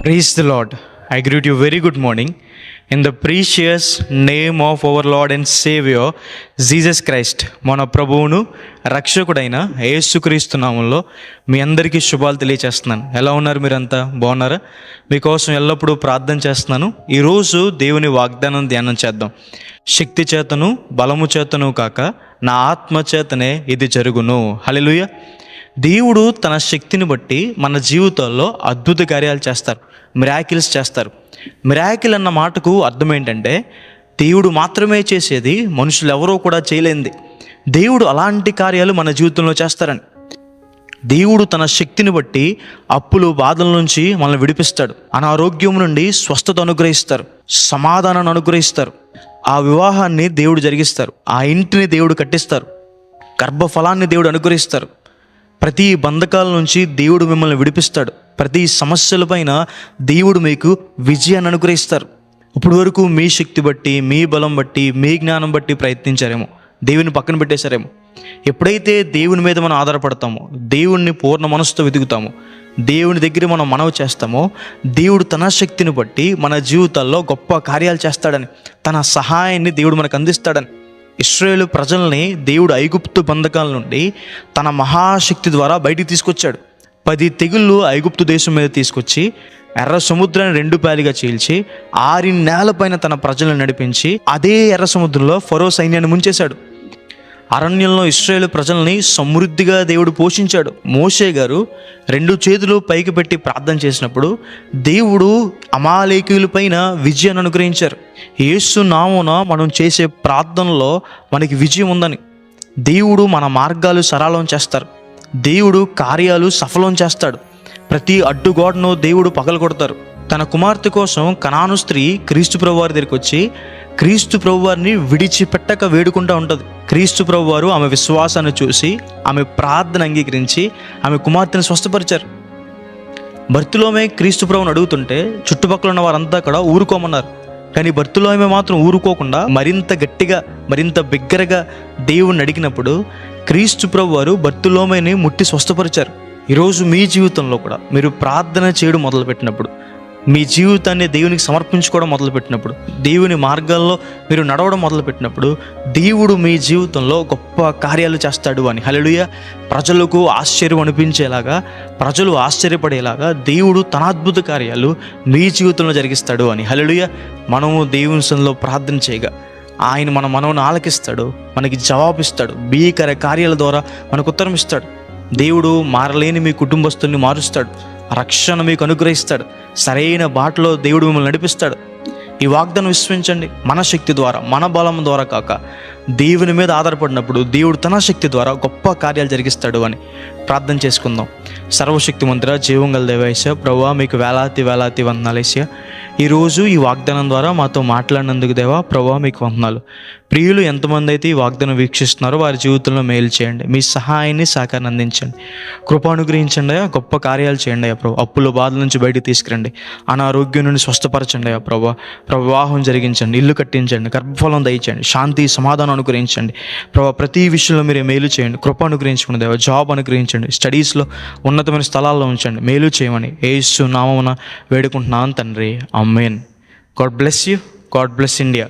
Praise the Lord. I greet you very good morning in the precious name of our Lord and Savior Jesus Christ. మన ప్రభువును రక్షకుడైన యేసుక్రీస్తు నామంలో మీ అందరికీ శుభాలు తెలియచేస్తున్నాను. ఎలా ఉన్నారు? మీరంతా బాగున్నారా? మీకోసం ఎల్లప్పుడూ ప్రార్థన చేస్తున్నాను. ఈరోజు దేవుని వాగ్దానం ధ్యానం చేద్దాం. శక్తి చేతను బలము చేతను కాక నా ఆత్మ చేతనే ఇది జరుగును. హల్లెలూయా. దేవుడు తన శక్తిని బట్టి మన జీవితాల్లో అద్భుత కార్యాలు చేస్తారు, మిరాకిల్స్ చేస్తారు. మిరాకిల్ అన్న మాటకు అర్థం ఏంటంటే దేవుడు మాత్రమే చేసేది, మనుషులు ఎవరో కూడా చేయలేనిది. దేవుడు అలాంటి కార్యాలు మన జీవితంలో చేస్తారని. దేవుడు తన శక్తిని బట్టి అప్పులు బాధల నుంచి మనల్ని విడిపిస్తాడు, అనారోగ్యం నుండి స్వస్థత అనుగ్రహిస్తారు, సమాధానాన్ని అనుగ్రహిస్తారు, ఆ వివాహాన్ని దేవుడు జరిగిస్తారు, ఆ ఇంటిని దేవుడు కట్టిస్తారు, గర్భఫలాన్ని దేవుడు అనుగ్రహిస్తారు. ప్రతి బంధకాల నుంచి దేవుడు మిమ్మల్ని విడిపిస్తాడు. ప్రతి సమస్యలపైన దేవుడు మీకు విజయాన్ని అనుగ్రహిస్తారు. ఇప్పుడు వరకు మీ శక్తి బట్టి, మీ బలం బట్టి, మీ జ్ఞానం బట్టి ప్రయత్నించారేమో, దేవుని పక్కన పెట్టేశారేమో. ఎప్పుడైతే దేవుని మీద మనం ఆధారపడతామో, దేవుణ్ణి పూర్ణ మనసుతో వెతుకుతామో, దేవుని దగ్గర మనం మనవి చేస్తామో, దేవుడు తన శక్తిని బట్టి మన జీవితాల్లో గొప్ప కార్యాలు చేస్తాడని, తన సహాయాన్ని దేవుడు మనకు అందిస్తాడని. ఇశ్రాయేలు ప్రజల్ని దేవుడు ఐగుప్తు బంధకాల నుండి తన మహాశక్తి ద్వారా బయటికి తీసుకొచ్చాడు. 10 తెగుళ్ళు ఐగుప్తు దేశం మీద తీసుకొచ్చి ఎర్ర సముద్రాన్ని 2 పాయలుగా చీల్చి 6 నేలపైన తన ప్రజలను నడిపించి అదే ఎర్ర సముద్రంలో ఫరో సైన్యాన్ని ముంచేశాడు. అరణ్యంలో ఇశ్రాయేలు ప్రజల్ని సమృద్ధిగా దేవుడు పోషించాడు. మోషే గారు 2 చేతులు పైకి పెట్టి ప్రార్థన చేసినప్పుడు దేవుడు అమాలేకీయులపైన విజయాన్ని అనుగ్రహించారు. యేసు నామమున మనం చేసే ప్రార్థనలో మనకి విజయం ఉందని. దేవుడు మన మార్గాలు సరళం చేస్తారు, దేవుడు కార్యాలు సఫలం చేస్తాడు. ప్రతి అడ్డుగోడను దేవుడు పగలగొడతారు. తన కుమార్తె కోసం కనాను స్త్రీ క్రీస్తు ప్రభువారి దగ్గరికి వచ్చి క్రీస్తు ప్రభువారిని విడిచిపెట్టక వేడుకుంటూ ఉంటుంది. క్రీస్తు ప్రభువారు ఆమె విశ్వాసాన్ని చూసి ఆమె ప్రార్థన అంగీకరించి ఆమె కుమార్తెను స్వస్థపరిచారు. బర్తిలోమే క్రీస్తు ప్రభువుని అడుగుతుంటే చుట్టుపక్కల ఉన్న వారంతా కూడా ఊరుకోమన్నారు. కానీ బర్తిలోమే మాత్రం ఊరుకోకుండా మరింత గట్టిగా, మరింత బిగ్గరగా దేవుణ్ణి అడిగినప్పుడు క్రీస్తు ప్రభువారు బర్తిలోమేని ముట్టి స్వస్థపరిచారు. ఈరోజు మీ జీవితంలో కూడా మీరు ప్రార్థన చేయడం మొదలుపెట్టినప్పుడు, మీ జీవితాన్ని దేవునికి సమర్పించుకోవడం మొదలుపెట్టినప్పుడు, దేవుని మార్గాల్లో మీరు నడవడం మొదలుపెట్టినప్పుడు దేవుడు మీ జీవితంలో గొప్ప కార్యాలు చేస్తాడు అని. హల్లెలూయా. ప్రజలకు ఆశ్చర్యం అనిపించేలాగా, ప్రజలు ఆశ్చర్యపడేలాగా దేవుడు తన అద్భుత కార్యాలు మీ జీవితంలో జరిగిస్తాడు అని. హల్లెలూయా. మనము దేవుని సన్నిధిలో ప్రార్థన చేయగా ఆయన మన మనవుని ఆలకిస్తాడు, మనకి జవాబిస్తాడు, భీకర కార్యాల ద్వారా మనకు ఉత్తరం ఇస్తాడు. దేవుడు మారలేని మీ కుటుంబస్తుల్ని మారుస్తాడు, రక్షణ మీకు అనుగ్రహిస్తాడు, సరైన బాటలో దేవుడు మిమ్మల్ని నడిపిస్తాడు. ఈ వాగ్దానం విశ్వసించండి. మన శక్తి ద్వారా, మన బలం ద్వారా కాక దేవుని మీద ఆధారపడినప్పుడు దేవుడు తన శక్తి ద్వారా గొప్ప కార్యాలు జరిగిస్తాడు అని ప్రార్థన చేసుకుందాం. సర్వశక్తిమంతుడా, జీవం గల దేవా, ప్రభువా మీకు వేలాది వేలాది వందనాలేసా. ఈరోజు ఈ వాగ్దానం ద్వారా మాతో మాట్లాడినందుకు దేవా, ప్రభువా మీకు వందనాలు. ప్రియులు ఎంతమంది అయితే ఈ వాగ్దానం వీక్షిస్తున్నారో వారి జీవితంలో మేలు చేయండి, మీ సహాయాన్ని సహకారాన్ని అందించండి, కృప అనుగ్రహించండి అయ్యా. గొప్ప కార్యాలు చేయండి అయ్యా ప్రభు. అప్పుల బాధల నుంచి బయటికి తీసుకురండి, అనారోగ్యం నుండి స్వస్థపరచండి అయ్యా ప్రభు. వివాహం జరిగించండి, ఇల్లు కట్టించండి, గర్భఫలం దయచేయండి, శాంతి సమాధానం అనుగ్రహించండి ప్రభు. ప్రతి విషయంలో మీరు మేలు చేయండి, కృప అనుగ్రహించండి దేవా. జాబ్ అనుగ్రహించండి, స్టడీస్లో ఉన్నతమైన స్థలాల్లో ఉంచండి, మేలు చేయమని యేసు నామమున వేడుకుంటున్నాను తండ్రి. Amen. God bless you. God bless India.